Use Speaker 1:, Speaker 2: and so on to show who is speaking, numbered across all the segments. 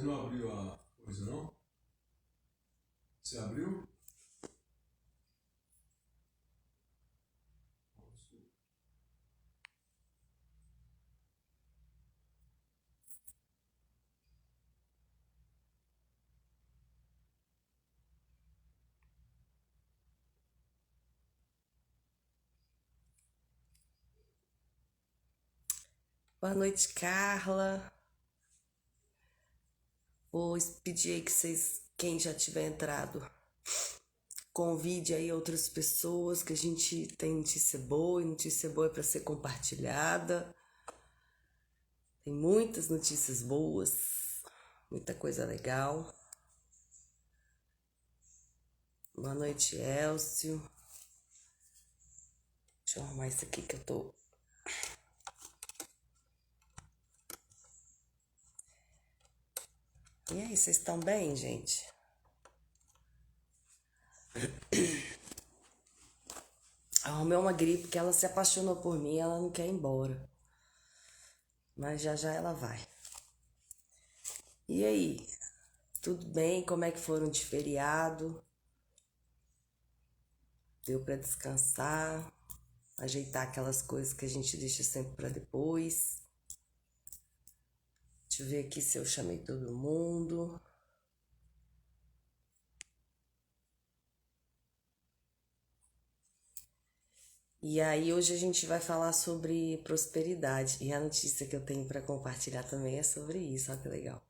Speaker 1: Você não abriu a coisa, não? Você abriu?
Speaker 2: Boa noite, Carla. Vou pedir aí que vocês, quem já tiver entrado, convide aí outras pessoas, que a gente tem notícia boa e notícia boa é para ser compartilhada. Tem muitas notícias boas, muita coisa legal. Boa noite, Elcio. Deixa eu arrumar isso aqui que eu tô. E aí, vocês estão bem, gente? Arrumei uma gripe que ela se apaixonou por mim, ela não quer ir embora. Mas já já ela vai. E aí, tudo bem? Como é que foram de feriado? Deu para descansar, ajeitar aquelas coisas que a gente deixa sempre para depois. Deixa eu ver aqui se eu chamei todo mundo. E aí hoje a gente vai falar sobre prosperidade. E a notícia que eu tenho para compartilhar também é sobre isso, olha que legal.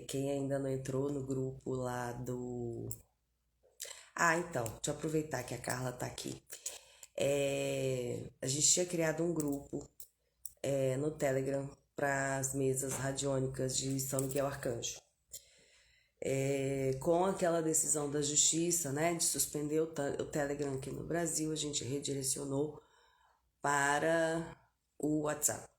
Speaker 2: Quem ainda não entrou no grupo lá do... Ah, então, deixa eu aproveitar que a Carla tá aqui. A gente tinha criado um grupo no Telegram para as mesas radiônicas de São Miguel Arcanjo. Com aquela decisão da justiça, né, de suspender o Telegram aqui no Brasil, a gente redirecionou para o WhatsApp.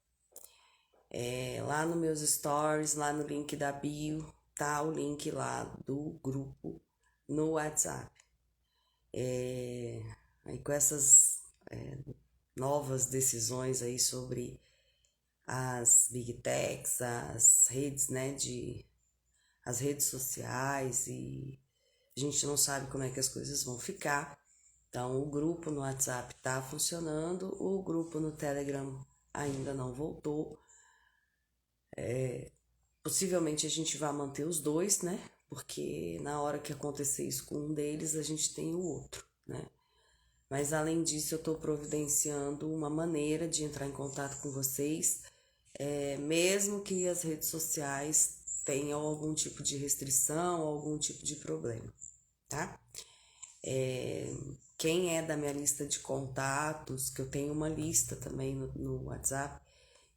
Speaker 2: Lá nos meus stories, lá no link da bio, tá o link lá do grupo no WhatsApp. Aí com essas novas decisões aí sobre as Big Techs, as redes, né, as redes sociais, e a gente não sabe como é que as coisas vão ficar. Então, o grupo no WhatsApp está funcionando, o grupo no Telegram ainda não voltou. Possivelmente a gente vai manter os dois, né? Porque na hora que acontecer isso com um deles, a gente tem o outro, né? Mas além disso, eu estou providenciando uma maneira de entrar em contato com vocês, mesmo que as redes sociais tenham algum tipo de restrição, algum tipo de problema, tá? Quem é da minha lista de contatos, que eu tenho uma lista também no WhatsApp,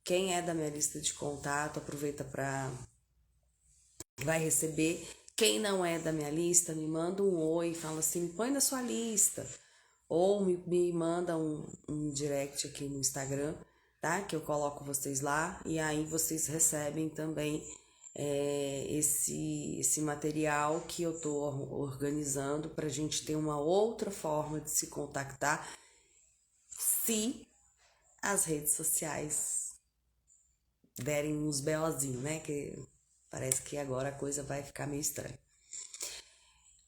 Speaker 2: quem é da minha lista de contato, aproveita para vai receber. Quem não é da minha lista, me manda um oi, fala assim, me põe na sua lista. Ou me manda um direct aqui no Instagram, tá? Que eu coloco vocês lá e aí vocês recebem também esse material que eu tô organizando pra gente ter uma outra forma de se contactar se as redes sociais derem uns BOzinhos, né? Que parece que agora a coisa vai ficar meio estranha.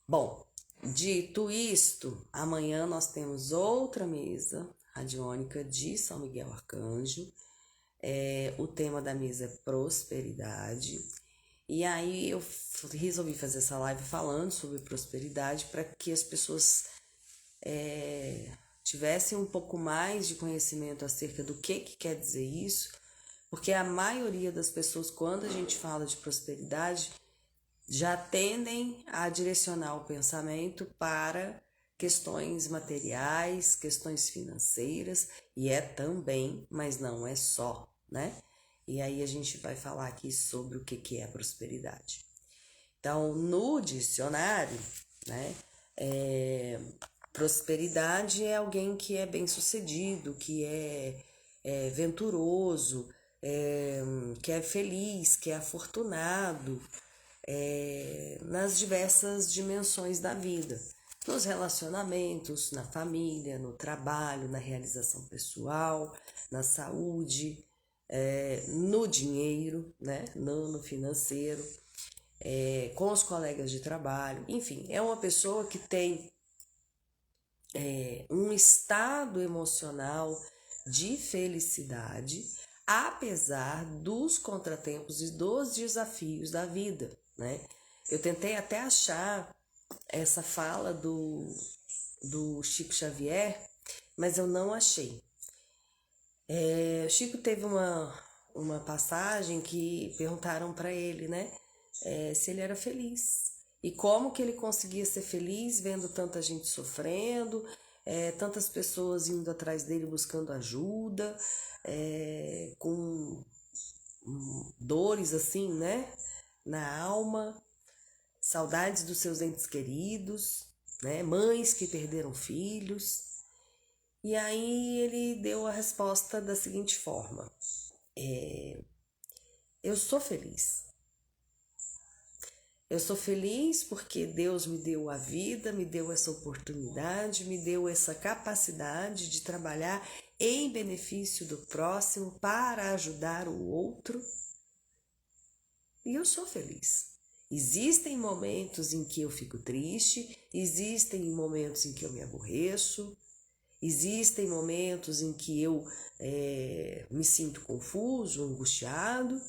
Speaker 2: Bom, dito isto, amanhã nós temos outra mesa radiônica de São Miguel Arcanjo. O tema da mesa é prosperidade. E aí eu resolvi fazer essa live falando sobre prosperidade para que as pessoas tivessem um pouco mais de conhecimento acerca do que quer dizer isso, porque a maioria das pessoas, quando a gente fala de prosperidade, já tendem a direcionar o pensamento para questões materiais, questões financeiras, e é também, mas não é só, né? E aí a gente vai falar aqui sobre o que é prosperidade. Então, no dicionário, né, prosperidade é alguém que é bem-sucedido, que é venturoso, que é feliz, que é afortunado, nas diversas dimensões da vida, nos relacionamentos, na família, no trabalho, na realização pessoal, na saúde, no dinheiro, né? No financeiro, com os colegas de trabalho, enfim, é uma pessoa que tem um estado emocional de felicidade, apesar dos contratempos e dos desafios da vida, né? Eu tentei até achar essa fala do Chico Xavier, mas eu não achei. O Chico teve uma passagem que perguntaram para ele, né, se ele era feliz. E como que ele conseguia ser feliz vendo tanta gente sofrendo, tantas pessoas indo atrás dele buscando ajuda, com dores assim, né, na alma, saudades dos seus entes queridos, né, mães que perderam filhos. E aí ele deu a resposta da seguinte forma: eu sou feliz. Eu sou feliz porque Deus me deu a vida, me deu essa oportunidade, me deu essa capacidade de trabalhar em benefício do próximo para ajudar o outro. E eu sou feliz. Existem momentos em que eu fico triste, existem momentos em que eu me aborreço, existem momentos em que eu me sinto confuso, angustiado,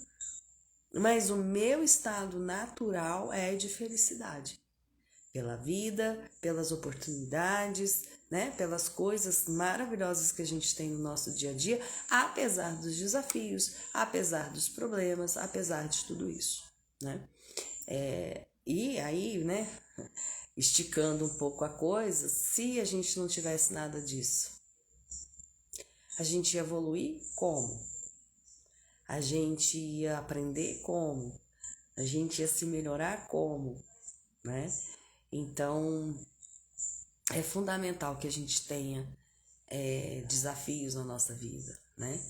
Speaker 2: mas o meu estado natural é de felicidade. Pela vida, pelas oportunidades, né? Pelas coisas maravilhosas que a gente tem no nosso dia a dia, apesar dos desafios, apesar dos problemas, apesar de tudo isso, né? E aí, né? Esticando um pouco a coisa, se a gente não tivesse nada disso, a gente ia evoluir como? A gente ia aprender como? A gente ia se melhorar como? Né? Então, é fundamental que a gente tenha desafios na nossa vida, né?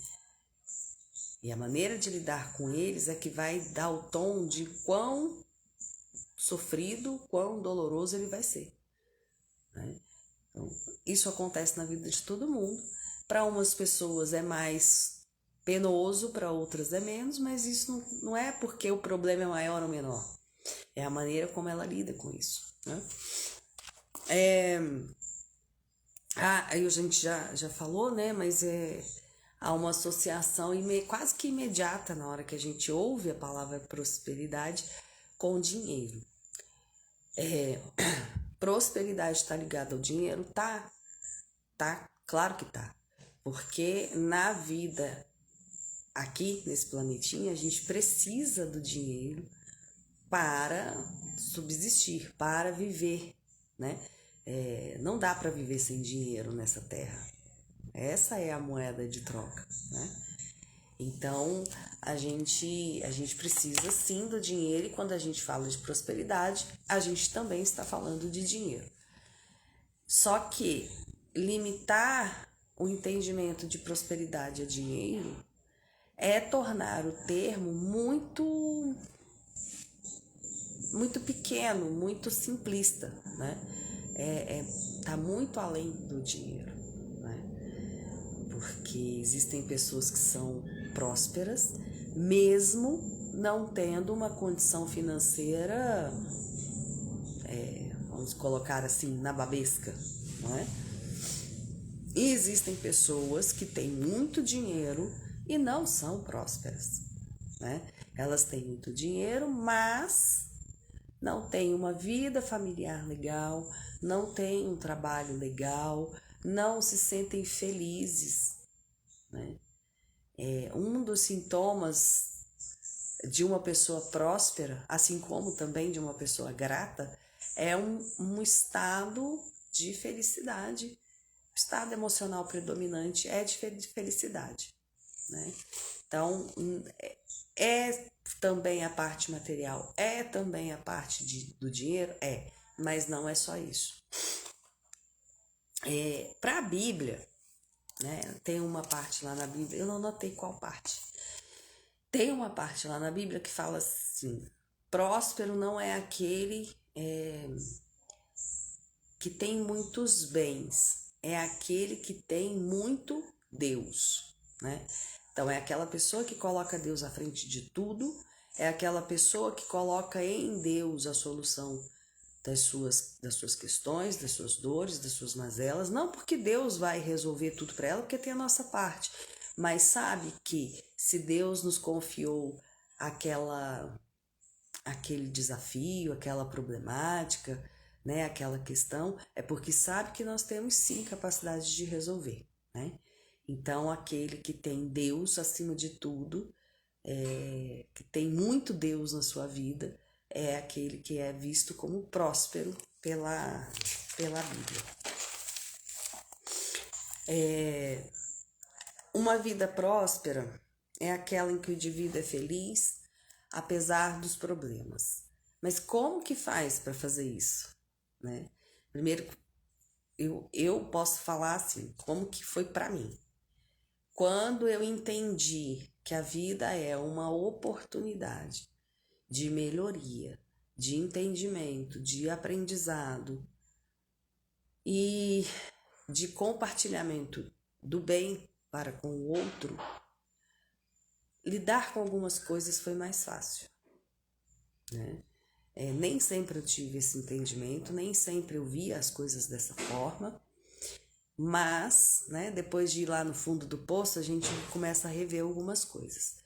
Speaker 2: E a maneira de lidar com eles é que vai dar o tom de quão sofrido, quão doloroso ele vai ser, né? Então, isso acontece na vida de todo mundo. Para umas pessoas é mais penoso, para outras é menos, mas isso não é porque o problema é maior ou menor. É a maneira como ela lida com isso, né? Aí a gente já falou, né? Mas há uma associação quase que imediata na hora que a gente ouve a palavra prosperidade com dinheiro. Prosperidade está ligada ao dinheiro? Tá, claro que tá. Porque na vida aqui nesse planetinha a gente precisa do dinheiro para subsistir, para viver, né? Não dá para viver sem dinheiro nessa terra. Essa é a moeda de troca, né? Então a gente precisa sim do dinheiro, e quando a gente fala de prosperidade, a gente também está falando de dinheiro. Só que limitar o entendimento de prosperidade a dinheiro é tornar o termo muito pequeno, muito simplista, né? Tá muito além do dinheiro, né? Porque existem pessoas que são prósperas, mesmo não tendo uma condição financeira, vamos colocar assim, na babesca, não é? E existem pessoas que têm muito dinheiro e não são prósperas, né? Elas têm muito dinheiro, mas não têm uma vida familiar legal, não têm um trabalho legal, não se sentem felizes, né? Um dos sintomas de uma pessoa próspera, assim como também de uma pessoa grata, é um estado de felicidade. O estado emocional predominante é de felicidade, né? Então, é também a parte material, é também a parte do dinheiro, mas não é só isso. Para a Bíblia, né, tem uma parte lá na Bíblia, eu não notei qual parte. Tem uma parte lá na Bíblia que fala assim: próspero não é aquele que tem muitos bens, é aquele que tem muito Deus, né? Então, é aquela pessoa que coloca Deus à frente de tudo, é aquela pessoa que coloca em Deus a solução das suas questões, das suas dores, das suas mazelas, não porque Deus vai resolver tudo para ela, porque tem a nossa parte, mas sabe que se Deus nos confiou aquele desafio, aquela problemática, né, aquela questão, é porque sabe que nós temos sim capacidade de resolver, né? Então, aquele que tem Deus acima de tudo, que tem muito Deus na sua vida, é aquele que é visto como próspero pela Bíblia. Uma vida próspera é aquela em que o indivíduo é feliz, apesar dos problemas. Mas como que faz para fazer isso, né? Primeiro, eu posso falar assim, como que foi para mim. Quando eu entendi que a vida é uma oportunidade de melhoria, de entendimento, de aprendizado e de compartilhamento do bem para com o outro, lidar com algumas coisas foi mais fácil, né? Nem sempre eu tive esse entendimento, nem sempre eu via as coisas dessa forma, mas, né, depois de ir lá no fundo do poço, a gente começa a rever algumas coisas.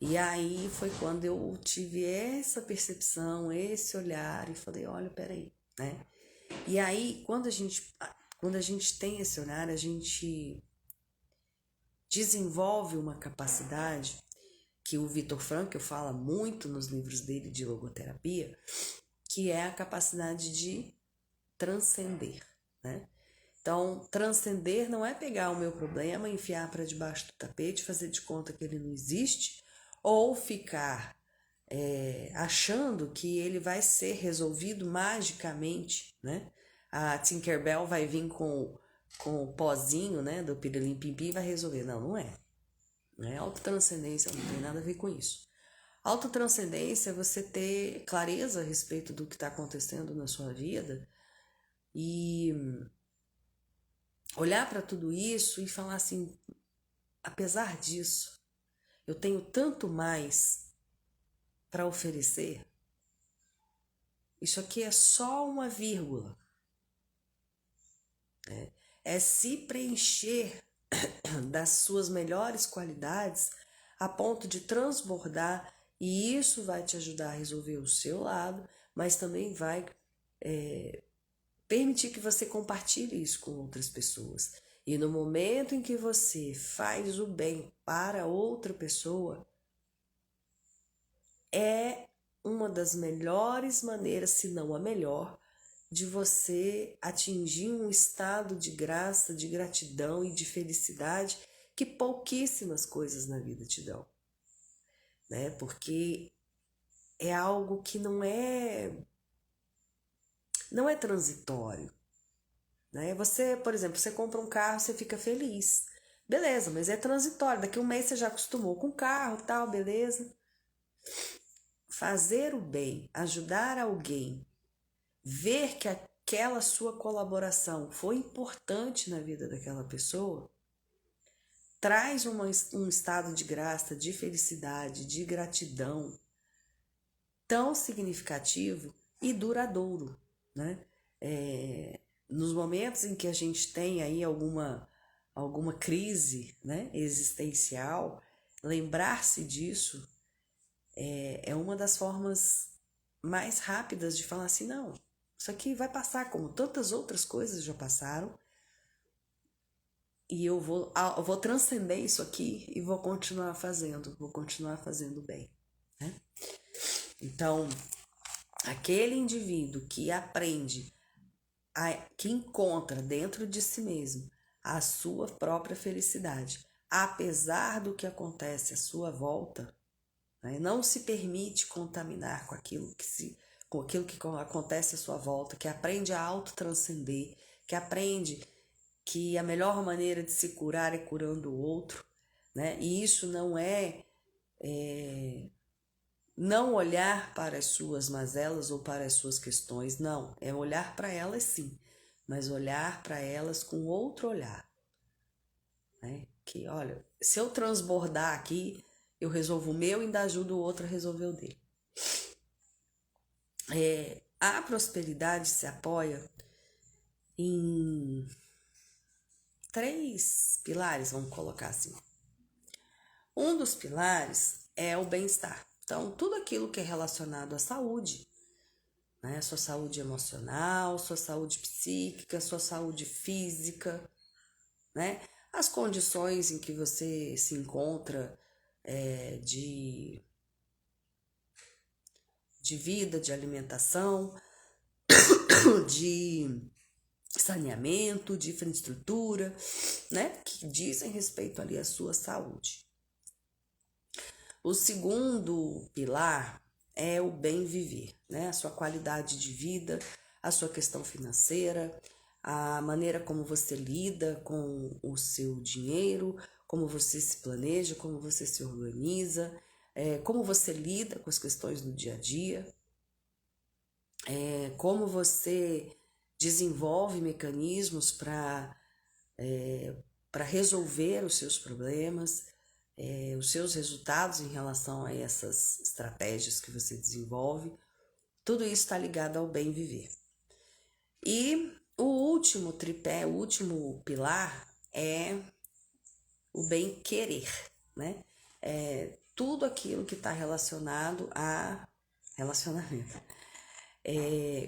Speaker 2: E aí foi quando eu tive essa percepção, esse olhar, e falei, olha, peraí, né? E aí, quando a gente tem esse olhar, a gente desenvolve uma capacidade que o Viktor Frankl fala muito nos livros dele de logoterapia, que é a capacidade de transcender, né? Então, transcender não é pegar o meu problema, enfiar para debaixo do tapete, fazer de conta que ele não existe, ou ficar achando que ele vai ser resolvido magicamente, né? A Tinkerbell vai vir com o pozinho, né, do Pirilim Pim e vai resolver. Não, não é. Não é autotranscendência, não tem nada a ver com isso. Autotranscendência é você ter clareza a respeito do que está acontecendo na sua vida e olhar para tudo isso e falar assim, apesar disso, eu tenho tanto mais para oferecer. Isso aqui é só uma vírgula. É se preencher das suas melhores qualidades a ponto de transbordar, e isso vai te ajudar a resolver o seu lado, mas também vai permitir que você compartilhe isso com outras pessoas. E no momento em que você faz o bem para outra pessoa, é uma das melhores maneiras, se não a melhor, de você atingir um estado de graça, de gratidão e de felicidade que pouquíssimas coisas na vida te dão, né? Porque é algo que não é transitório, né? Você, por exemplo, você compra um carro, você fica feliz. Beleza, mas é transitório. Daqui a um mês você já acostumou com o carro, tal, beleza? Fazer o bem, ajudar alguém, ver que aquela sua colaboração foi importante na vida daquela pessoa, traz um estado de graça, de felicidade, de gratidão tão significativo e duradouro, né? Nos momentos em que a gente tem aí alguma crise, né, existencial, lembrar-se disso é uma das formas mais rápidas de falar assim, não, isso aqui vai passar como tantas outras coisas já passaram e eu vou transcender isso aqui e vou continuar fazendo bem, né? Então, aquele indivíduo que aprende, que encontra dentro de si mesmo a sua própria felicidade, apesar do que acontece à sua volta, né? Não se permite contaminar com aquilo que acontece à sua volta, que aprende a autotranscender, que aprende que a melhor maneira de se curar é curando o outro, né? E isso não é não olhar para as suas mazelas ou para as suas questões, não, é olhar para elas sim, mas olhar para elas com outro olhar, né? Que, olha, se eu transbordar aqui, eu resolvo o meu e ainda ajudo o outro a resolver o dele. A prosperidade se apoia em 3 pilares, vamos colocar assim. Um dos pilares é o bem-estar. Então, tudo aquilo que é relacionado à saúde, né? Sua saúde emocional, sua saúde psíquica, sua saúde física, né? As condições em que você se encontra de vida, de alimentação, de saneamento, de infraestrutura, né? Que dizem respeito ali à sua saúde. O segundo pilar é o bem viver, né? A sua qualidade de vida, a sua questão financeira, a maneira como você lida com o seu dinheiro, como você se planeja, como você se organiza, como você lida com as questões do dia a dia, como você desenvolve mecanismos para resolver os seus problemas, os seus resultados em relação a essas estratégias que você desenvolve. Tudo isso está ligado ao bem viver. E o último tripé, o último pilar é o bem querer, né? Tudo aquilo que está relacionado a relacionamento.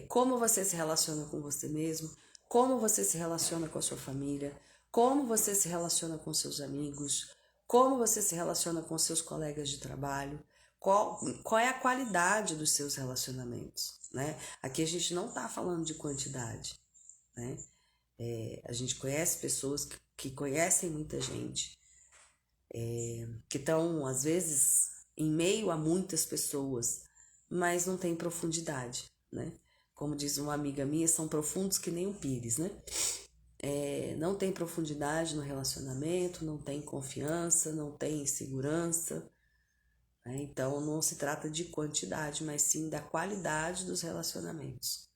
Speaker 2: Como você se relaciona com você mesmo, como você se relaciona com a sua família, como você se relaciona com seus amigos, como você se relaciona com seus colegas de trabalho, qual é a qualidade dos seus relacionamentos, né? Aqui a gente não está falando de quantidade, né? A gente conhece pessoas que conhecem muita gente, que estão, às vezes, em meio a muitas pessoas, mas não tem profundidade, né? Como diz uma amiga minha, são profundos que nem um pires, né? Não tem profundidade no relacionamento, não tem confiança, não tem segurança, né? Então não se trata de quantidade, mas sim da qualidade dos relacionamentos,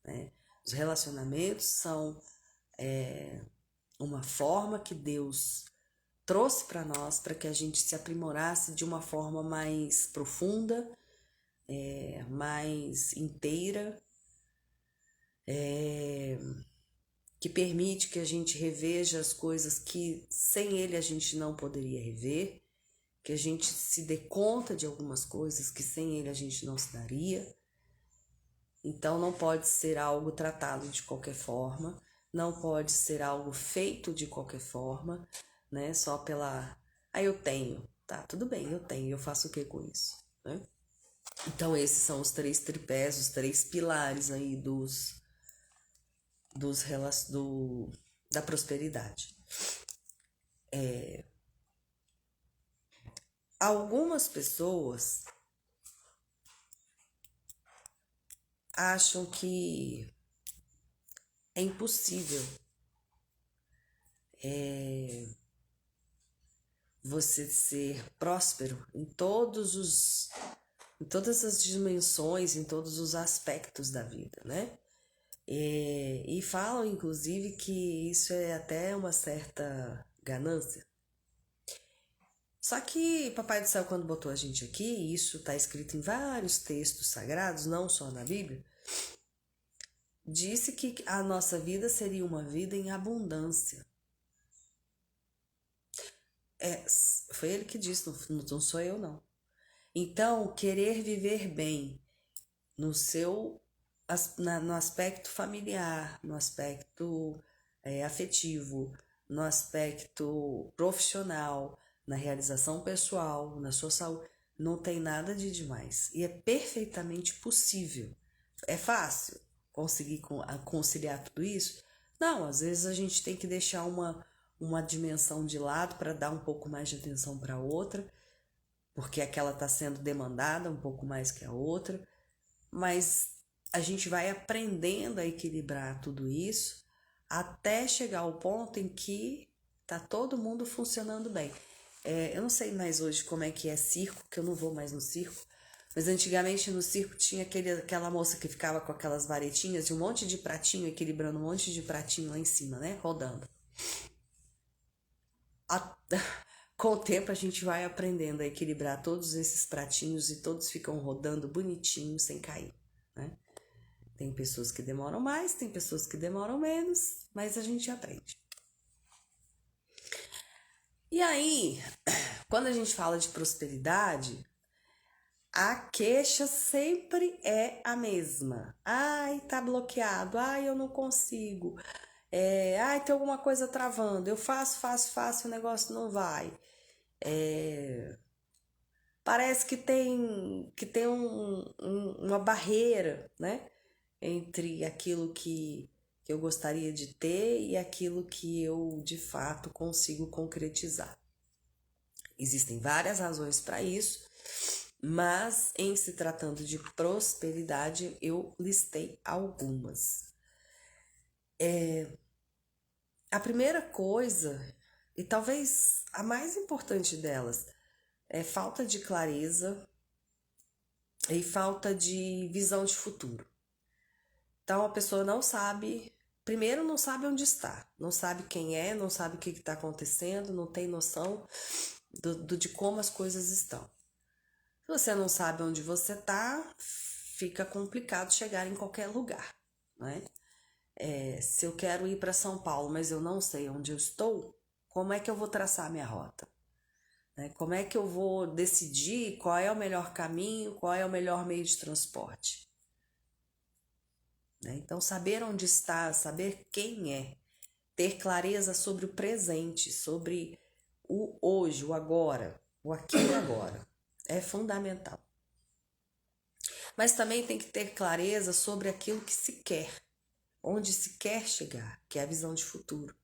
Speaker 2: né? Os relacionamentos são uma forma que Deus trouxe para nós para que a gente se aprimorasse de uma forma mais profunda, mais inteira, que permite que a gente reveja as coisas que sem ele a gente não poderia rever, que a gente se dê conta de algumas coisas que sem ele a gente não se daria. Então não pode ser algo tratado de qualquer forma, não pode ser algo feito de qualquer forma, né? Só pela, eu tenho, tá, tudo bem, eu faço o que com isso, né? Então esses são os 3 tripés, os 3 pilares aí da prosperidade. Algumas pessoas acham que é impossível você ser próspero em todas as dimensões, em todos os aspectos da vida, né? E falam, inclusive, que isso é até uma certa ganância. Só que Papai do Céu, quando botou a gente aqui, isso está escrito em vários textos sagrados, não só na Bíblia, disse que a nossa vida seria uma vida em abundância. Foi ele que disse, não sou eu, não. Então, querer viver bem no aspecto familiar, no aspecto afetivo, no aspecto profissional, na realização pessoal, na sua saúde, não tem nada de demais. E é perfeitamente possível. É fácil conseguir conciliar tudo isso? Não, às vezes a gente tem que deixar uma dimensão de lado para dar um pouco mais de atenção para outra, porque aquela está sendo demandada um pouco mais que a outra, mas a gente vai aprendendo a equilibrar tudo isso até chegar ao ponto em que tá todo mundo funcionando bem. Eu não sei mais hoje como é que é circo, que eu não vou mais no circo, mas antigamente no circo tinha aquela moça que ficava com aquelas varetinhas e um monte de pratinho, equilibrando um monte de pratinho lá em cima, né? Rodando. A- Com o tempo a gente vai aprendendo a equilibrar todos esses pratinhos e todos ficam rodando bonitinho sem cair, né? Tem pessoas que demoram mais, tem pessoas que demoram menos, mas a gente aprende. E aí, quando a gente fala de prosperidade, a queixa sempre é a mesma. Ai, tá bloqueado. Ai, eu não consigo. Ai, tem alguma coisa travando. Eu faço, o negócio não vai. Parece que tem uma barreira, né? Entre aquilo que eu gostaria de ter e aquilo que eu de fato consigo concretizar. Existem várias razões para isso, mas em se tratando de prosperidade, eu listei algumas. A primeira coisa, e talvez a mais importante delas, é falta de clareza e falta de visão de futuro. Então a pessoa não sabe, primeiro não sabe onde está, não sabe quem é, não sabe o que está acontecendo, não tem noção de como as coisas estão. Se você não sabe onde você está, fica complicado chegar em qualquer lugar, né? Se eu quero ir para São Paulo, mas eu não sei onde eu estou, como é que eu vou traçar minha rota? Né? Como é que eu vou decidir qual é o melhor caminho, qual é o melhor meio de transporte? Né? Então, saber onde está, saber quem é, ter clareza sobre o presente, sobre o hoje, o agora, o aqui e agora, é fundamental. Mas também tem que ter clareza sobre aquilo que se quer, onde se quer chegar, que é a visão de futuro.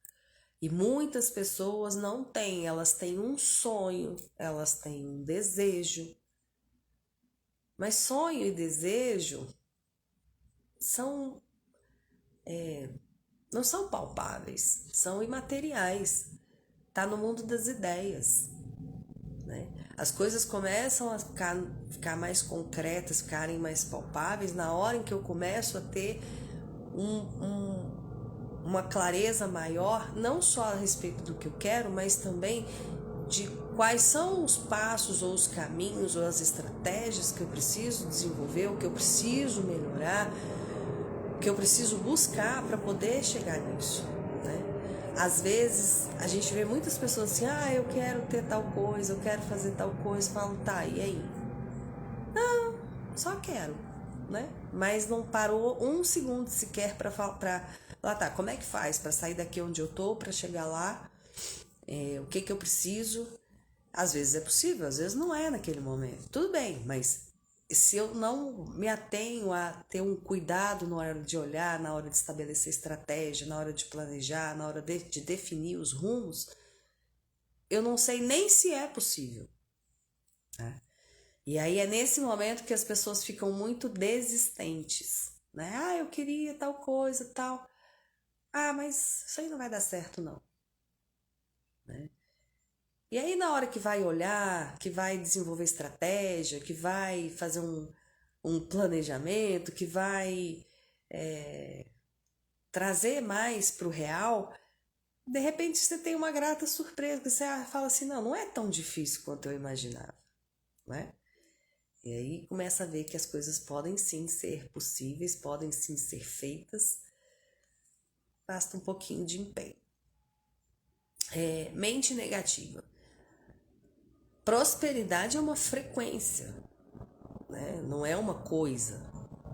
Speaker 2: E muitas pessoas não têm, elas têm um sonho, elas têm um desejo. Mas sonho e desejo são não são palpáveis, são imateriais. Tá no mundo das ideias, né? As coisas começam a ficar mais concretas, ficarem mais palpáveis na hora em que eu começo a ter uma clareza maior, não só a respeito do que eu quero, mas também de quais são os passos ou os caminhos ou as estratégias que eu preciso desenvolver, o que eu preciso melhorar, o que eu preciso buscar para poder chegar nisso, né? Às vezes a gente vê muitas pessoas assim, eu quero ter tal coisa, eu quero fazer tal coisa, eu falo, tá, e aí? Não, só quero, né? Mas não parou um segundo sequer para lá tá, como é que faz para sair daqui onde eu tô, para chegar lá? O que eu preciso? Às vezes é possível, às vezes não é naquele momento. Tudo bem, mas se eu não me atenho a ter um cuidado na hora de olhar, na hora de estabelecer estratégia, na hora de planejar, na hora de definir os rumos, eu não sei nem se é possível, né? E aí é nesse momento que as pessoas ficam muito desistentes, né? Eu queria tal coisa, tal. Mas isso aí não vai dar certo, não, né? E aí, na hora que vai olhar, que vai desenvolver estratégia, que vai fazer um planejamento, que vai trazer mais para o real, de repente você tem uma grata surpresa, que você fala assim, não é tão difícil quanto eu imaginava, né? E aí começa a ver que as coisas podem sim ser possíveis, podem sim ser feitas, basta um pouquinho de empenho. Mente negativa. Prosperidade é uma frequência, né? Não é uma coisa,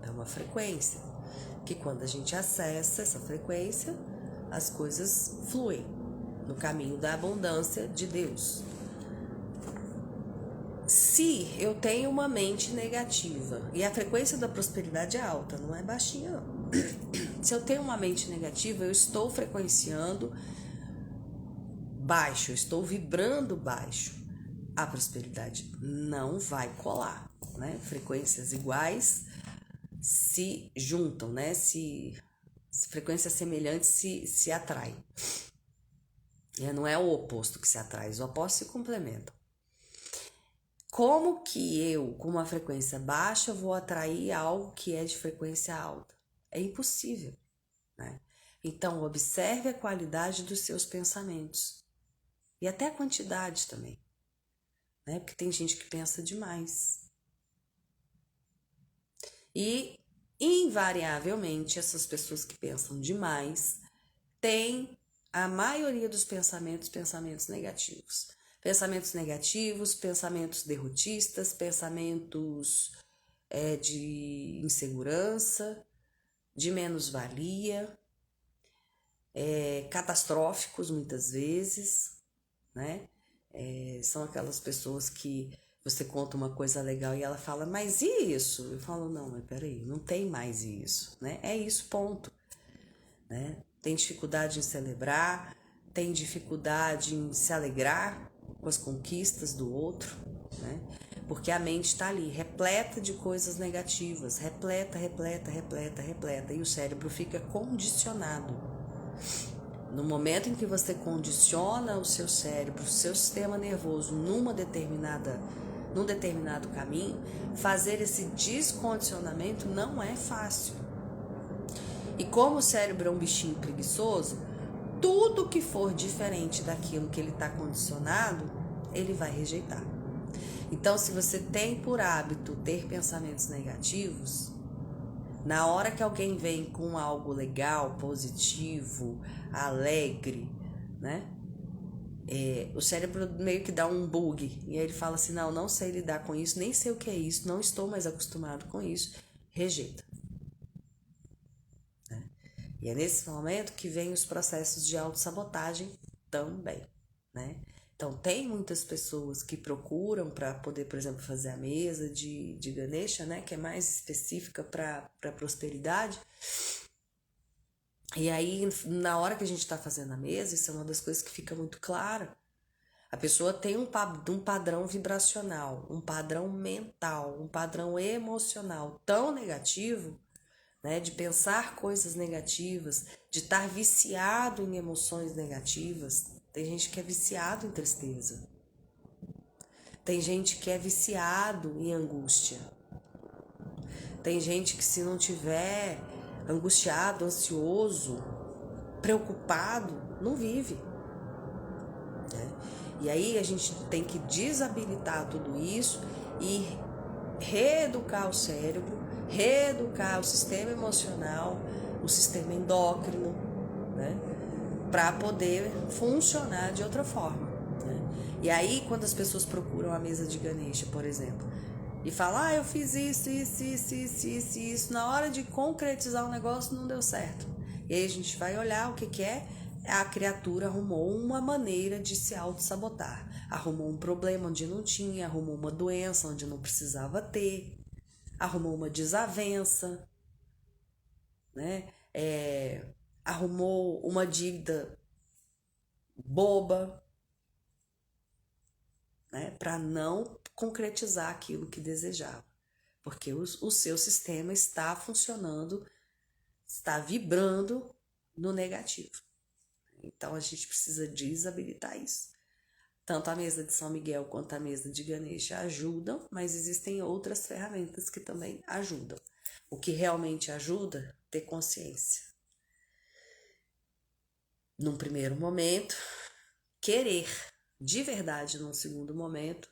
Speaker 2: é uma frequência. Que quando a gente acessa essa frequência, as coisas fluem no caminho da abundância de Deus. Se eu tenho uma mente negativa, e a frequência da prosperidade é alta, não é baixinha não. Se eu tenho uma mente negativa, eu estou frequenciando baixo, eu estou vibrando baixo. A prosperidade não vai colar, né? Frequências iguais se juntam, né? Frequências semelhantes se atraem. Não é o oposto que se atrai, os opostos se complementam. Como que eu, com uma frequência baixa, vou atrair algo que é de frequência alta? É impossível, né? Então, observe a qualidade dos seus pensamentos. E até a quantidade também, né? Porque tem gente que pensa demais. E, invariavelmente, essas pessoas que pensam demais têm a maioria dos pensamentos negativos. Pensamentos negativos, pensamentos derrotistas, pensamentos de insegurança, de menos-valia, catastróficos muitas vezes, né? São aquelas pessoas que você conta uma coisa legal e ela fala, mas e isso? Eu falo, não, mas peraí, não tem mais isso, né? É isso, ponto. Né? Tem dificuldade em celebrar, tem dificuldade em se alegrar com as conquistas do outro, né? Porque a mente está ali, repleta de coisas negativas, repleta, e o cérebro fica condicionado. No momento em que você condiciona o seu cérebro, o seu sistema nervoso num determinado caminho, fazer esse descondicionamento não é fácil. E como o cérebro é um bichinho preguiçoso, tudo que for diferente daquilo que ele está condicionado, ele vai rejeitar. Então, se você tem por hábito ter pensamentos negativos, na hora que alguém vem com algo legal, positivo, alegre, né? O cérebro meio que dá um bug. E aí ele fala assim, não sei lidar com isso, nem sei o que é isso, não estou mais acostumado com isso, rejeita. E é nesse momento que vem os processos de autossabotagem também, né? Então, tem muitas pessoas que procuram para poder, por exemplo, fazer a mesa de Ganesha, né? Que é mais específica para prosperidade. E aí, na hora que a gente está fazendo a mesa, isso é uma das coisas que fica muito clara. A pessoa tem um padrão vibracional, um padrão mental, um padrão emocional tão negativo, né, de pensar coisas negativas, de estar viciado em emoções negativas. Tem gente que é viciado em tristeza. Tem gente que é viciado em angústia. Tem gente que, se não tiver angustiado, ansioso, preocupado, não vive. Né? E aí a gente tem que desabilitar tudo isso e reeducar o cérebro, reeducar o sistema emocional, o sistema endócrino, né? Para poder funcionar de outra forma. Né? E aí, quando as pessoas procuram a mesa de Ganesha, por exemplo, e falam, eu fiz isso, na hora de concretizar o negócio não deu certo. E aí a gente vai olhar o que é. A criatura arrumou uma maneira de se auto-sabotar. Arrumou um problema onde não tinha, arrumou uma doença onde não precisava ter, arrumou uma desavença, né? Arrumou uma dívida boba, né? Para não concretizar aquilo que desejava. Porque o seu sistema está funcionando, está vibrando no negativo. Então a gente precisa desabilitar isso. Tanto a mesa de São Miguel quanto a mesa de Ganesha ajudam, mas existem outras ferramentas que também ajudam. O que realmente ajuda? Ter consciência. Num primeiro momento, querer de verdade num segundo momento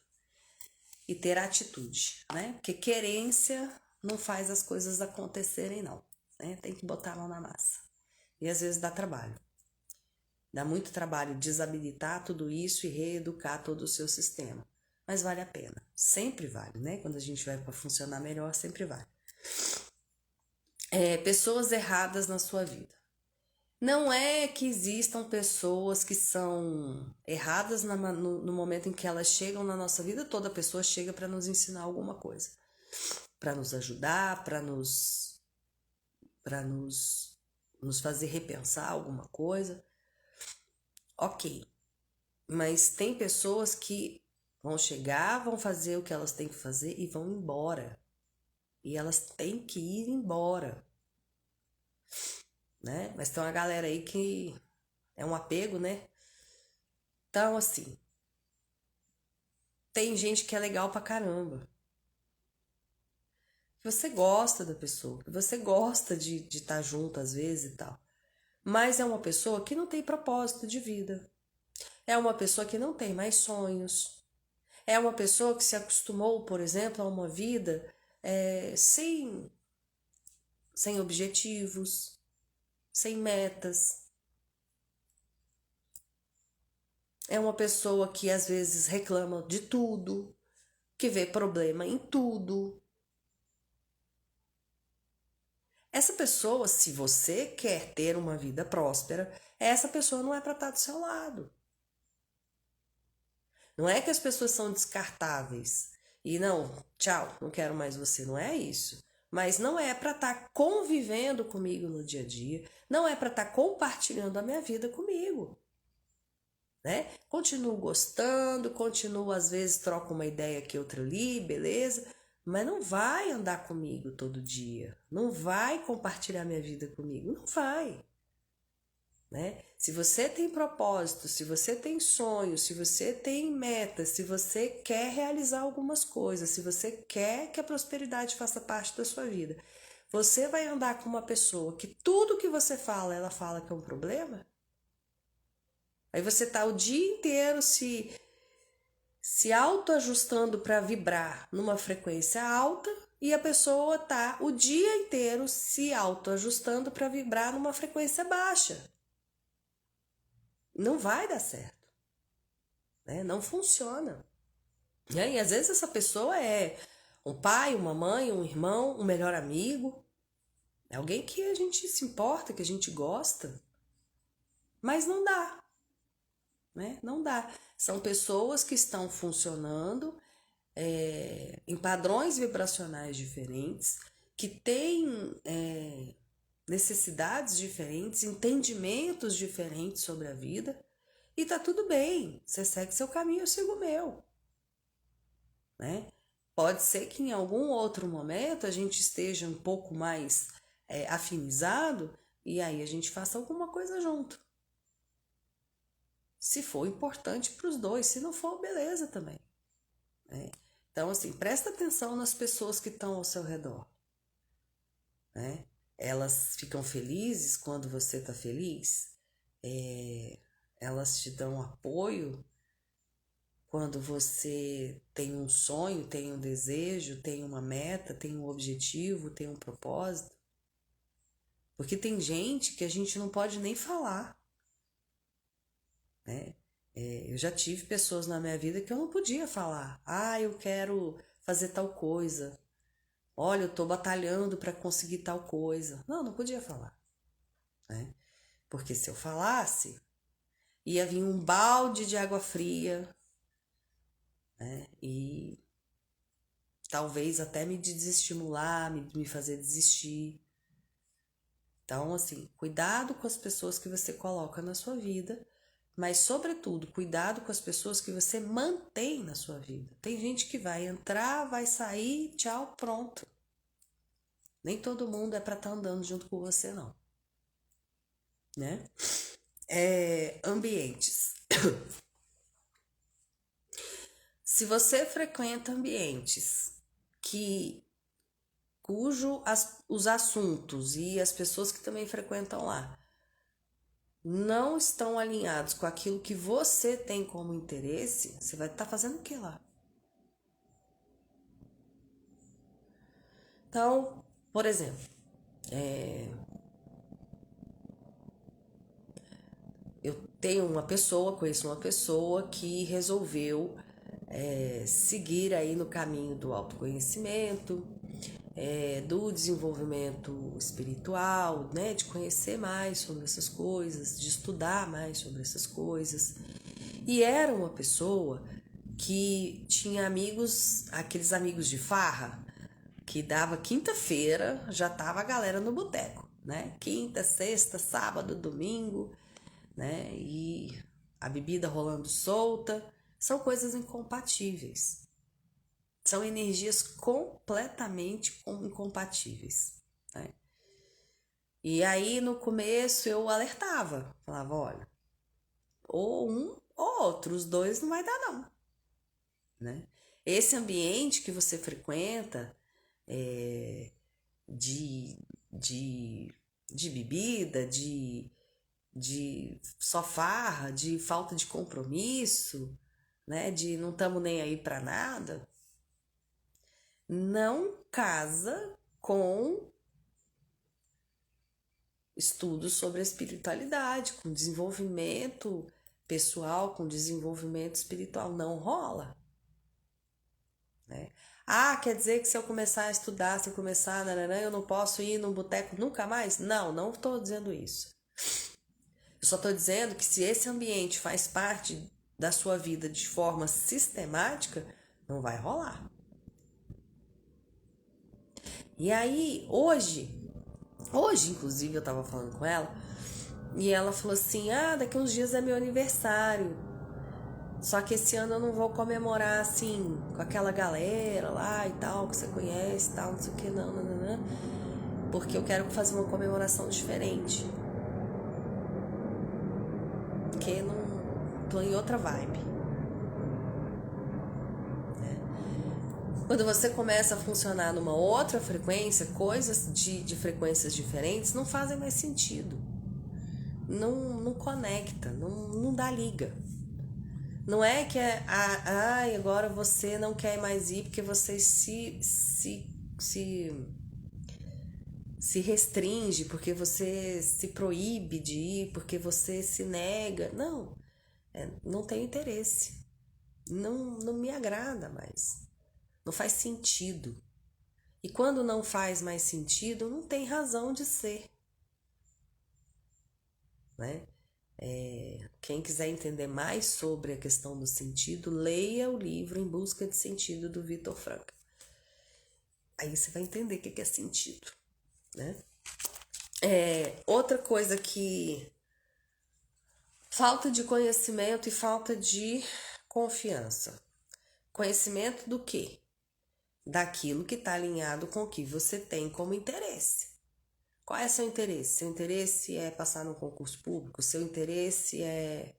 Speaker 2: e ter atitude, né? Porque querência não faz as coisas acontecerem, não. Né? Tem que botar a mão na massa. E às vezes dá trabalho. Dá muito trabalho desabilitar tudo isso e reeducar todo o seu sistema. Mas vale a pena. Sempre vale, né? Quando a gente vai para funcionar melhor, sempre vale. Pessoas erradas na sua vida. Não é que existam pessoas que são erradas no momento em que elas chegam na nossa vida. Toda pessoa chega para nos ensinar alguma coisa. Para nos ajudar, para nos fazer repensar alguma coisa. Ok, mas tem pessoas que vão chegar, vão fazer o que elas têm que fazer e vão embora. E elas têm que ir embora. Né? Mas tem uma galera aí que é um apego, né? Então, assim, tem gente que é legal pra caramba. Você gosta da pessoa, você gosta de estar junto às vezes e tal. Mas é uma pessoa que não tem propósito de vida. É uma pessoa que não tem mais sonhos. É uma pessoa que se acostumou, por exemplo, a uma vida sem objetivos, sem metas. É uma pessoa que às vezes reclama de tudo, que vê problema em tudo. Essa pessoa, se você quer ter uma vida próspera, essa pessoa não é para estar do seu lado. Não é que as pessoas são descartáveis e não, tchau, não quero mais você, não é isso. Mas não é para estar convivendo comigo no dia a dia, não é para estar compartilhando a minha vida comigo. Né? Continuo gostando, continuo às vezes troco uma ideia aqui, outra ali, beleza? Mas não vai andar comigo todo dia, não vai compartilhar minha vida comigo, não vai. Né? Se você tem propósito, se você tem sonhos, se você tem metas, se você quer realizar algumas coisas, se você quer que a prosperidade faça parte da sua vida, você vai andar com uma pessoa que tudo que você fala, ela fala que é um problema? Aí você tá o dia inteiro se autoajustando para vibrar numa frequência alta e a pessoa tá o dia inteiro se autoajustando para vibrar numa frequência baixa. Não vai dar certo, né? Não funciona. E às vezes essa pessoa é um pai, uma mãe, um irmão, um melhor amigo, é alguém que a gente se importa, que a gente gosta, mas não dá. Né? Não dá. São pessoas que estão funcionando em padrões vibracionais diferentes, que têm necessidades diferentes, entendimentos diferentes sobre a vida, e tá tudo bem. Você segue seu caminho, eu sigo o meu. Né? Pode ser que em algum outro momento a gente esteja um pouco mais afinizado e aí a gente faça alguma coisa junto. Se for importante para os dois, se não for, beleza também. Né? Então, assim, presta atenção nas pessoas que estão ao seu redor. Né? Elas ficam felizes quando você está feliz, elas te dão apoio quando você tem um sonho, tem um desejo, tem uma meta, tem um objetivo, tem um propósito. Porque tem gente que a gente não pode nem falar. Né? Eu já tive pessoas na minha vida que eu não podia falar. Ah, eu quero fazer tal coisa. Olha, eu tô batalhando para conseguir tal coisa. Não, não podia falar. Né? Porque se eu falasse, ia vir um balde de água fria, né? E talvez até me desestimular, me fazer desistir. Então, assim, cuidado com as pessoas que você coloca na sua vida, mas, sobretudo, cuidado com as pessoas que você mantém na sua vida. Tem gente que vai entrar, vai sair, tchau, pronto. Nem todo mundo é para estar andando junto com você, não. Né? Ambientes. Se você frequenta ambientes os assuntos e as pessoas que também frequentam lá não estão alinhados com aquilo que você tem como interesse, você vai estar fazendo o que lá? Então, por exemplo, eu conheço uma pessoa que resolveu seguir aí no caminho do autoconhecimento, do desenvolvimento espiritual, né, de conhecer mais sobre essas coisas, de estudar mais sobre essas coisas. E era uma pessoa que tinha amigos, aqueles amigos de farra, que dava quinta-feira, já tava a galera no boteco, né? Quinta, sexta, sábado, domingo, né? E a bebida rolando solta, são coisas incompatíveis. São energias completamente incompatíveis. Né? E aí no começo eu alertava, falava, olha, ou um ou outro, os dois não vai dar não. Né? Esse ambiente que você frequenta de bebida, de de só farra, de falta de compromisso, né, de não estamos nem aí para nada, não casa com estudos sobre a espiritualidade, com desenvolvimento pessoal, com desenvolvimento espiritual. Não rola, né? Ah, quer dizer que se eu começar a estudar, se eu começar, eu não posso ir num boteco nunca mais? Não, não estou dizendo isso. Eu só estou dizendo que se esse ambiente faz parte da sua vida de forma sistemática, não vai rolar. E aí, hoje inclusive eu tava falando com ela, e ela falou assim, daqui uns dias é meu aniversário, só que esse ano eu não vou comemorar assim, com aquela galera lá e tal, que você conhece e tal, não sei o que, não, porque eu quero fazer uma comemoração diferente, porque não tô em outra vibe. Quando você começa a funcionar numa outra frequência, coisas de frequências diferentes não fazem mais sentido. Não conecta, não dá liga. Não é que agora você não quer mais ir porque você se restringe, porque você se proíbe de ir, porque você se nega. Não tenho interesse. Não me agrada mais. Não faz sentido. E quando não faz mais sentido, não tem razão de ser. Né? Quem quiser entender mais sobre a questão do sentido, leia o livro Em Busca de Sentido, do Viktor Frankl. Aí você vai entender o que é sentido. Né? Outra coisa que... falta de conhecimento e falta de confiança. Conhecimento do quê? Daquilo que está alinhado com o que você tem como interesse. Qual é seu interesse? Seu interesse é passar num concurso público? Seu interesse é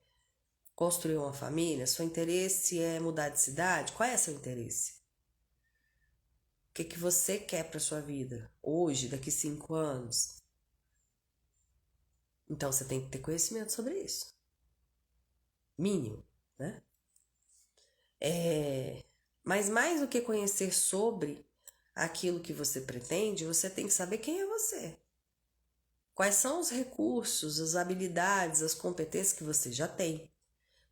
Speaker 2: construir uma família? Seu interesse é mudar de cidade? Qual é seu interesse? O que você quer para sua vida? Hoje, daqui 5 anos? Então, você tem que ter conhecimento sobre isso. Mínimo, né? Mas mais do que conhecer sobre aquilo que você pretende, você tem que saber quem é você. Quais são os recursos, as habilidades, as competências que você já tem.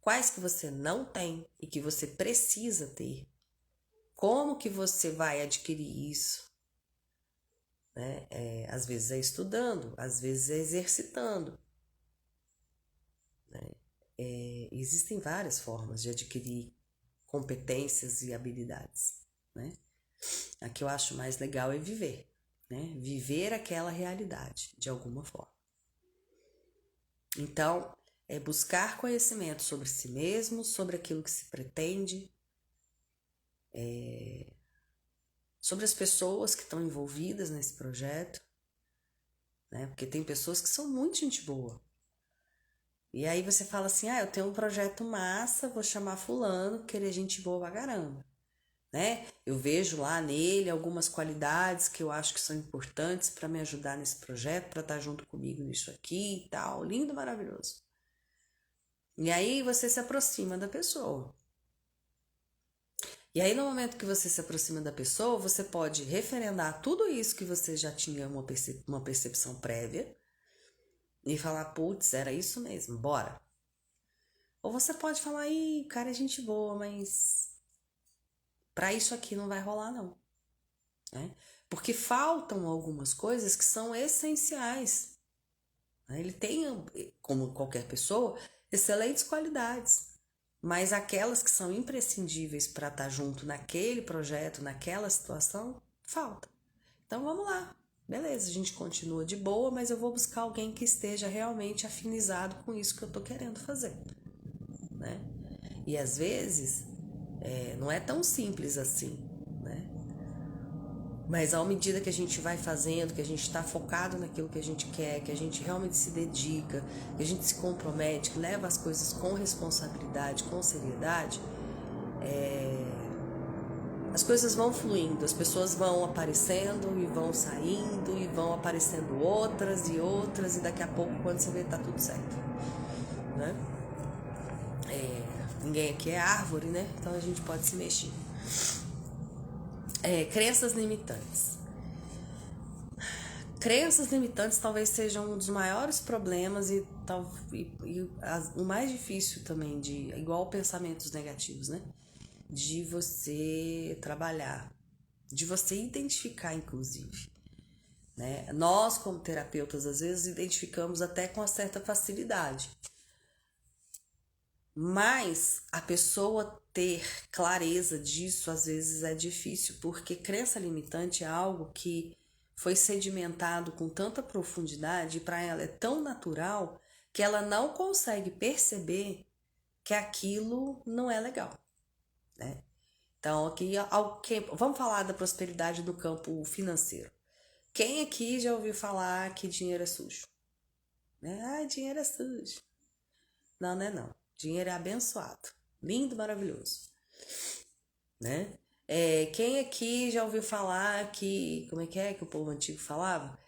Speaker 2: Quais que você não tem e que você precisa ter. Como que você vai adquirir isso? Né? Às vezes é estudando, às vezes é exercitando. Né? Existem várias formas de adquirir competências e habilidades, né? A que eu acho mais legal é viver, né? Viver aquela realidade, de alguma forma. Então, é buscar conhecimento sobre si mesmo, sobre aquilo que se pretende, sobre as pessoas que estão envolvidas nesse projeto, né? Porque tem pessoas que são muito gente boa. E aí você fala assim, eu tenho um projeto massa, vou chamar fulano, porque ele é gente boa pra caramba. Né? Eu vejo lá nele algumas qualidades que eu acho que são importantes para me ajudar nesse projeto, para estar junto comigo nisso aqui e tal. Lindo, maravilhoso. E aí você se aproxima da pessoa. E aí no momento que você se aproxima da pessoa, você pode referendar tudo isso que você já tinha uma percepção prévia e falar, putz, era isso mesmo, bora. Ou você pode falar, cara, é gente boa, mas para isso aqui não vai rolar não. Né? Porque faltam algumas coisas que são essenciais. Né? Ele tem, como qualquer pessoa, excelentes qualidades, mas aquelas que são imprescindíveis para estar junto naquele projeto, naquela situação, falta. Então vamos lá. Beleza, a gente continua de boa, mas eu vou buscar alguém que esteja realmente afinizado com isso que eu tô querendo fazer, né? E às vezes não é tão simples assim, né? Mas à medida que a gente vai fazendo, que a gente está focado naquilo que a gente quer, que a gente realmente se dedica, que a gente se compromete, que leva as coisas com responsabilidade, com seriedade, as coisas vão fluindo, as pessoas vão aparecendo e vão saindo e vão aparecendo outras e outras, e daqui a pouco, quando você vê, tá tudo certo, né? Ninguém aqui é árvore, né? Então a gente pode se mexer. Crenças limitantes. Crenças limitantes talvez sejam um dos maiores problemas e o mais difícil também, igual pensamentos negativos, né? De você trabalhar, de você identificar, inclusive. Né? Nós, como terapeutas, às vezes identificamos até com uma certa facilidade. Mas a pessoa ter clareza disso, às vezes é difícil, porque crença limitante é algo que foi sedimentado com tanta profundidade e para ela é tão natural que ela não consegue perceber que aquilo não é legal, né? Então, vamos falar da prosperidade do campo financeiro. Quem aqui já ouviu falar que dinheiro é sujo? Né? Ah, dinheiro é sujo. Não, não é não. Dinheiro é abençoado. Lindo, maravilhoso. Né? Quem aqui já ouviu falar que... Como é que o povo antigo falava?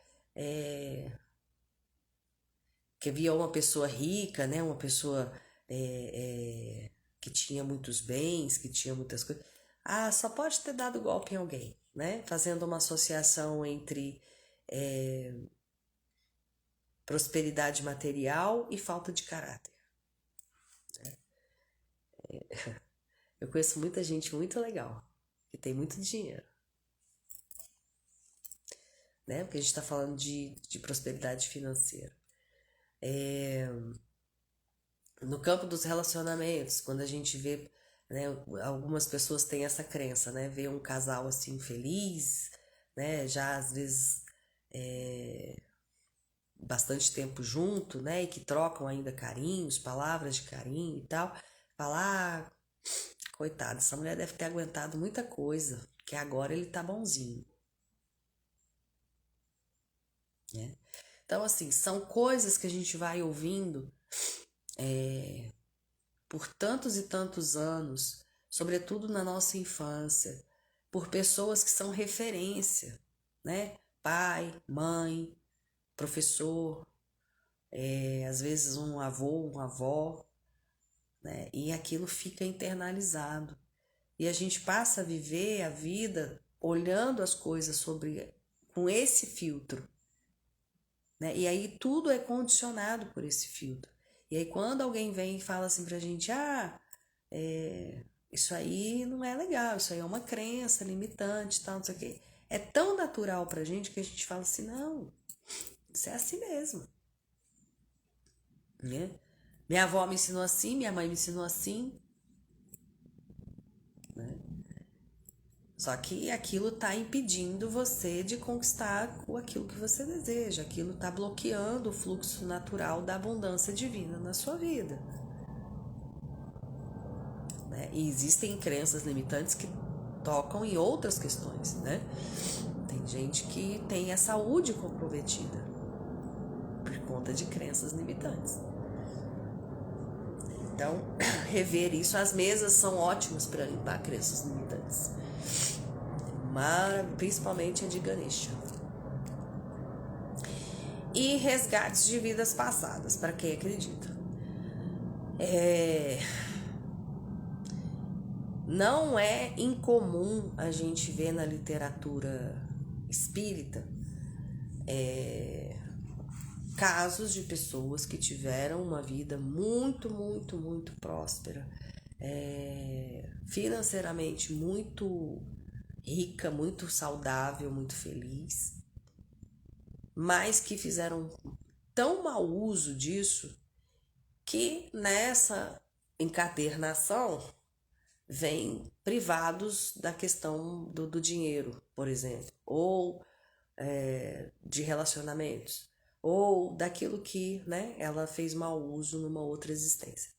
Speaker 2: Que via uma pessoa rica, né? Uma pessoa que tinha muitos bens, que tinha muitas coisas. Ah, só pode ter dado golpe em alguém, né? Fazendo uma associação entre prosperidade material e falta de caráter. Eu conheço muita gente muito legal, que tem muito dinheiro, né? Porque a gente está falando de prosperidade financeira. No campo dos relacionamentos, quando a gente vê, né, algumas pessoas têm essa crença, né? Ver um casal assim feliz, né? Já às vezes bastante tempo junto, né? E que trocam ainda carinhos, palavras de carinho e tal. Falar, coitada, essa mulher deve ter aguentado muita coisa, que agora ele tá bonzinho, né? Então, assim, são coisas que a gente vai ouvindo por tantos e tantos anos, sobretudo na nossa infância, por pessoas que são referência, né? Pai, mãe, professor, às vezes um avô, uma avó, né? E aquilo fica internalizado. E a gente passa a viver a vida olhando as coisas com esse filtro, né? E aí tudo é condicionado por esse filtro. E aí quando alguém vem e fala assim pra gente, isso aí não é legal, isso aí é uma crença limitante, tal, não sei o quê. É tão natural pra gente que a gente fala assim, não, isso é assim mesmo, né? Minha avó me ensinou assim, minha mãe me ensinou assim, né? Só que aquilo tá impedindo você de conquistar aquilo que você deseja, aquilo tá bloqueando o fluxo natural da abundância divina na sua vida. Né? E existem crenças limitantes que tocam em outras questões, né? Tem gente que tem a saúde comprometida por conta de crenças limitantes. Então, rever isso, as mesas são ótimas para limpar crenças limitantes. Principalmente a de Ganesha. E resgates de vidas passadas, para quem acredita. Não é incomum a gente ver na literatura espírita casos de pessoas que tiveram uma vida muito, muito, muito próspera, financeiramente muito rica, muito saudável, muito feliz, mas que fizeram tão mau uso disso que nessa encadernação vêm privados da questão do dinheiro, por exemplo, ou de relacionamentos, ou daquilo que, né, ela fez mau uso numa outra existência.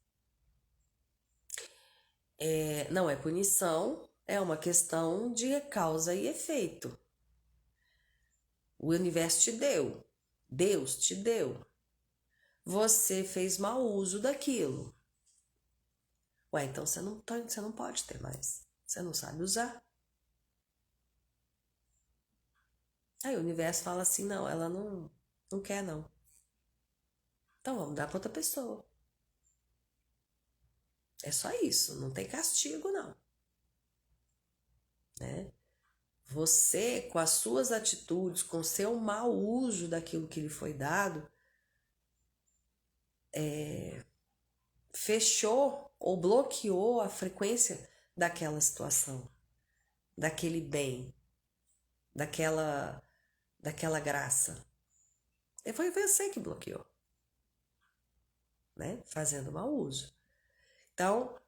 Speaker 2: Não é punição, é uma questão de causa e efeito. O universo te deu, Deus te deu, você fez mau uso daquilo. Ué, então você não pode ter mais, você não sabe usar. Aí o universo fala assim, não, ela não quer não. Então vamos dar para outra pessoa. É só isso, não tem castigo não, né? Você, com as suas atitudes, com o seu mau uso daquilo que lhe foi dado, fechou ou bloqueou a frequência daquela situação, daquele bem, daquela, daquela graça. E foi você que bloqueou, né? Fazendo mau uso. Então,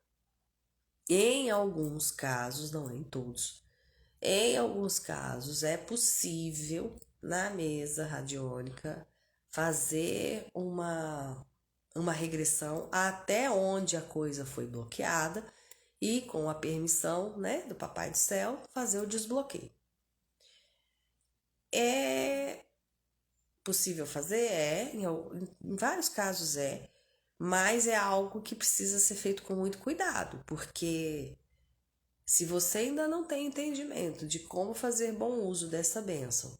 Speaker 2: em alguns casos, não é em todos, em alguns casos é possível na mesa radiônica fazer uma regressão até onde a coisa foi bloqueada e com a permissão, né, do Papai do Céu fazer o desbloqueio. É possível fazer? Em vários casos mas é algo que precisa ser feito com muito cuidado, porque se você ainda não tem entendimento de como fazer bom uso dessa bênção,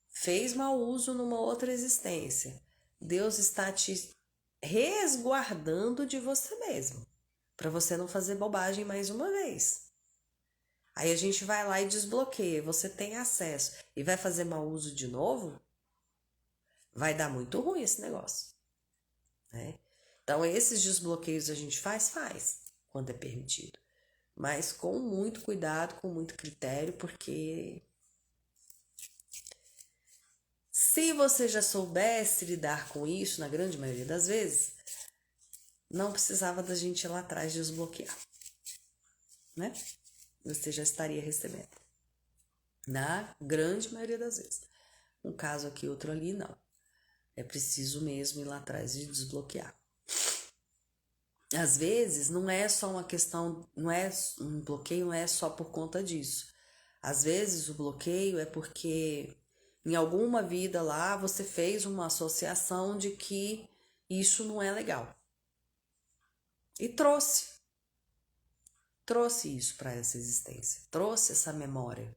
Speaker 2: fez mau uso numa outra existência, Deus está te resguardando de você mesmo, para você não fazer bobagem mais uma vez. Aí a gente vai lá e desbloqueia, você tem acesso e vai fazer mau uso de novo, vai dar muito ruim esse negócio, né? Então esses desbloqueios a gente faz quando é permitido, mas com muito cuidado, com muito critério, porque se você já soubesse lidar com isso, na grande maioria das vezes, não precisava da gente ir lá atrás desbloquear, né? Você já estaria recebendo. Na grande maioria das vezes. Um caso aqui, outro ali, não. É preciso mesmo ir lá atrás e desbloquear. Às vezes, não é só uma questão, não é um bloqueio, não é só por conta disso. Às vezes, o bloqueio é porque em alguma vida lá você fez uma associação de que isso não é legal. E trouxe isso para essa existência, trouxe essa memória,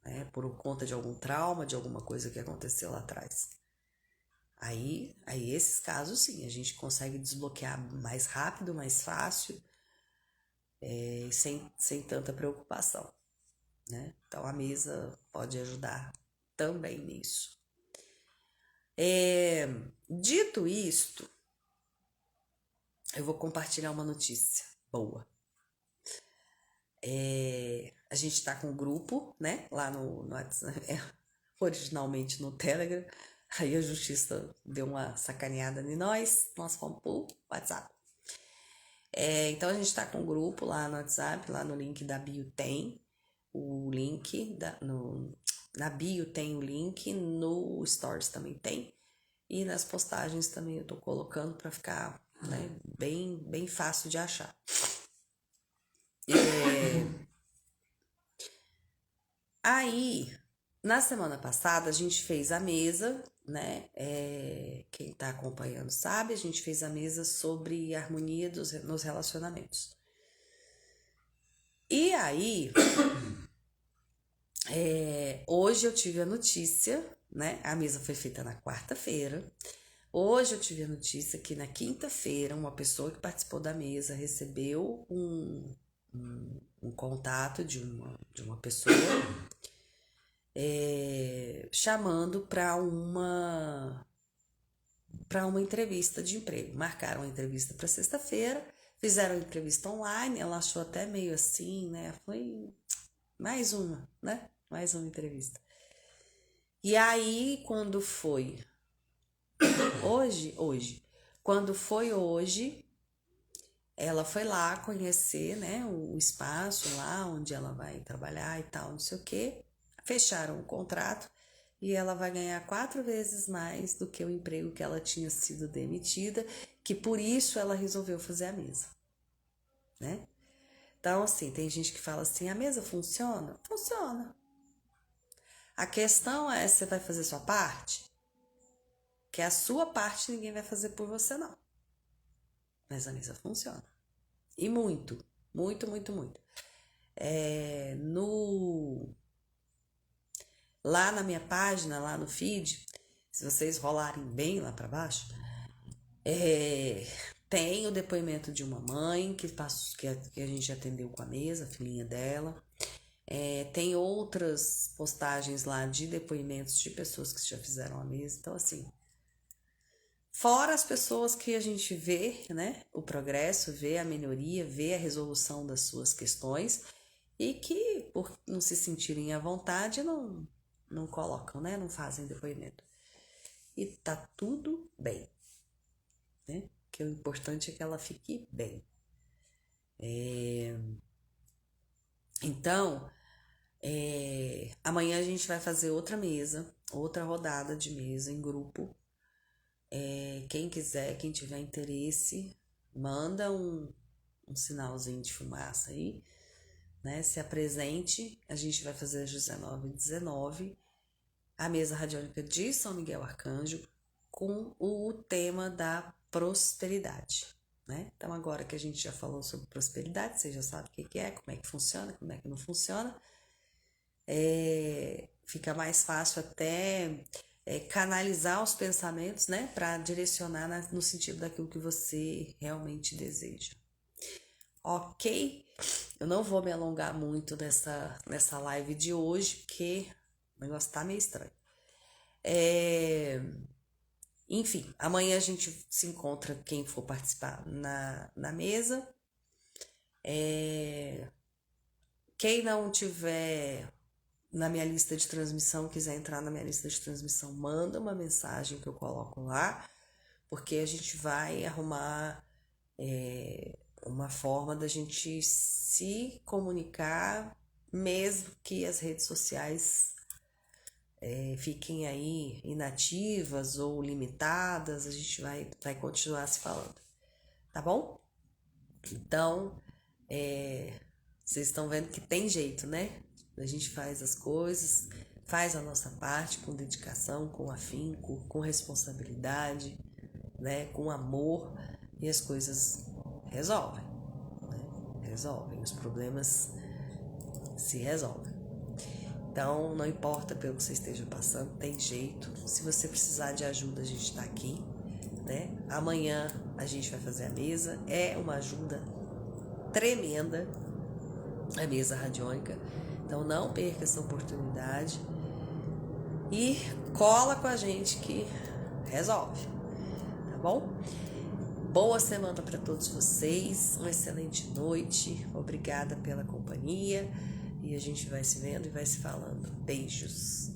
Speaker 2: né, por conta de algum trauma, de alguma coisa que aconteceu lá atrás. Aí esses casos sim, a gente consegue desbloquear mais rápido, mais fácil, sem tanta preocupação, né? Então a mesa pode ajudar também nisso. Dito isto, eu vou compartilhar uma notícia boa. A gente está com um grupo, né? Lá no WhatsApp, originalmente no Telegram. Aí a justiça deu uma sacaneada em nós fomos pro WhatsApp. Então a gente está com um grupo lá no WhatsApp, lá no link da bio tem o link, na bio tem o link, no Stories também tem. E nas postagens também eu tô colocando para ficar, né, bem fácil de achar. Aí, na semana passada, a gente fez a mesa, né? Quem tá acompanhando sabe, a gente fez a mesa sobre harmonia nos relacionamentos. E aí, hoje eu tive a notícia, né? A mesa foi feita na quarta-feira. Hoje eu tive a notícia que na quinta-feira uma pessoa que participou da mesa recebeu um contato de uma pessoa chamando para uma entrevista de emprego. Marcaram a entrevista para sexta-feira, fizeram a entrevista online, ela achou até meio assim, né? Foi mais uma, né? Mais uma entrevista. E aí, quando foi hoje, quando foi hoje, ela foi lá conhecer, né, o espaço lá onde ela vai trabalhar e tal, não sei o quê. Fecharam o contrato e ela vai ganhar 4 vezes mais do que o emprego que ela tinha sido demitida, que por isso ela resolveu fazer a mesa, né? Então, assim, tem gente que fala assim, a mesa funciona? Funciona. A questão é, você vai fazer sua parte? Que a sua parte ninguém vai fazer por você, não. Mas a mesa funciona. E muito, muito, muito, muito. Lá na minha página, lá no feed, se vocês rolarem bem lá para baixo, tem o depoimento de uma mãe que a gente atendeu com a mesa, a filhinha dela. Tem outras postagens lá de depoimentos de pessoas que já fizeram a mesa. Então, assim, fora as pessoas que a gente vê, né, o progresso, vê a melhoria, vê a resolução das suas questões e que, por não se sentirem à vontade, não colocam, né, não fazem depoimento. E tá tudo bem, né? Que o importante é que ela fique bem. Então, amanhã a gente vai fazer outra mesa, outra rodada de mesa em grupo. Quem quiser, quem tiver interesse, manda um sinalzinho de fumaça aí, né? Se apresente. A gente vai fazer às 19h19 a mesa radiônica de São Miguel Arcanjo com o tema da prosperidade, né? Então, agora que a gente já falou sobre prosperidade, você já sabe o que é, como é que funciona, como é que não funciona. Fica mais fácil até canalizar os pensamentos, né? Para direcionar no sentido daquilo que você realmente deseja. Ok? Eu não vou me alongar muito nessa live de hoje, porque o negócio tá meio estranho. Enfim, amanhã a gente se encontra, quem for participar na mesa. Quem não tiver na minha lista de transmissão, quiser entrar na minha lista de transmissão, manda uma mensagem que eu coloco lá, porque a gente vai arrumar uma forma da gente se comunicar, mesmo que as redes sociais fiquem aí inativas ou limitadas, a gente vai continuar se falando, tá bom? Então, vocês estão vendo que tem jeito, né? A gente faz as coisas, faz a nossa parte com dedicação, com afinco, com responsabilidade, né? Com amor, e as coisas resolvem, né? Resolvem, os problemas se resolvem. Então, não importa pelo que você esteja passando, tem jeito. Se você precisar de ajuda, a gente tá aqui, né? Amanhã a gente vai fazer a mesa, é uma ajuda tremenda, a mesa radiônica. Então não perca essa oportunidade e cola com a gente que resolve, tá bom? Boa semana para todos vocês, uma excelente noite, obrigada pela companhia e a gente vai se vendo e vai se falando. Beijos!